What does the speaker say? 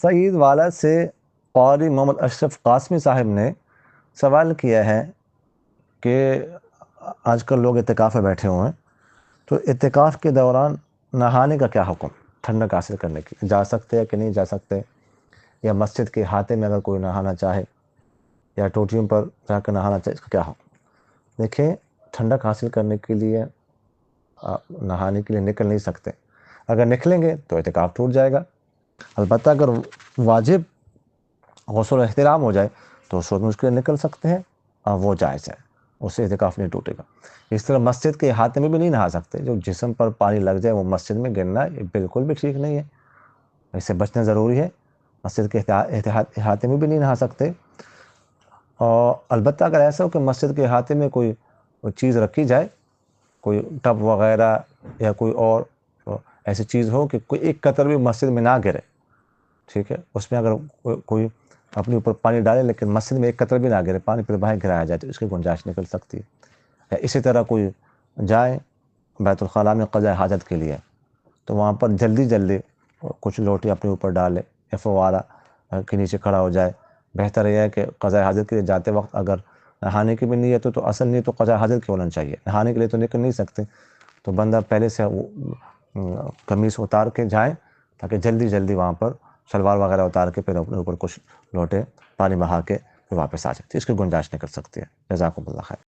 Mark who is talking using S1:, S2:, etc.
S1: سعید والا سے قاری محمد اشرف قاسمی صاحب نے سوال کیا ہے کہ آج کل لوگ اعتکاف میں بیٹھے ہوئے ہیں، تو اعتکاف کے دوران نہانے کا کیا حکم، ٹھنڈک حاصل کرنے کی جا سکتے ہیں کہ نہیں جا سکتے، یا مسجد کے احاطے میں اگر کوئی نہانا چاہے یا ٹوٹیوں پر جا کر نہانا چاہے، اس کا کیا حکم؟ دیکھیں، ٹھنڈک حاصل کرنے کے لیے آپ نہانے کے لیے نکل نہیں سکتے. اگر نکلیں گے تو اعتکاف ٹوٹ جائے گا. البتہ اگر واجب غسل و احترام ہو جائے تو اس وقت مشکل نکل سکتے ہیں، اور وہ جائز ہے، اس سے اعتکاف نہیں ٹوٹے گا. اس طرح مسجد کے احاطے میں بھی نہیں نہا سکتے. جو جسم پر پانی لگ جائے وہ مسجد میں گرنا یہ بالکل بھی ٹھیک نہیں ہے، اس سے بچنا ضروری ہے. مسجد کے احاطے میں بھی نہیں نہا سکتے. اور البتہ اگر ایسا ہو کہ مسجد کے احاطے میں کوئی چیز رکھی جائے، کوئی ٹب وغیرہ یا کوئی اور ایسی چیز ہو کہ کوئی ایک قطر بھی مسجد میں نہ گرے، ٹھیک ہے، اس میں اگر کوئی اپنے اوپر پانی ڈالے لیکن مسجد میں ایک قطر بھی نہ گرے، پانی پھر باہر گرایا جائے، تو اس کی گنجائش نکل سکتی ہے. اسی طرح کوئی جائے بیت الخلاء میں قضاء حاجت کے لیے، تو وہاں پر جلدی کچھ لوٹے اپنے اوپر ڈالے یا فوارہ کے نیچے کھڑا ہو جائے. بہتر یہ ہے کہ قضاء حاجت کے لیے جاتے وقت اگر نہانے کی بھی نیت ہو تو اصل نیت تو قضاء حاجت کی ہونا چاہیے. نہانے کے لیے تو نکل نہیں سکتے، تو بندہ پہلے سے قمیص اتار کے جائے تاکہ جلدی وہاں پر شلوار وغیرہ اتار کے پھر اپنے اوپر کچھ لوٹے پانی بہا کے پھر واپس آ جاتے. اس کی گنجائش نکل سکتی ہے. جزاکم اللہ خیر.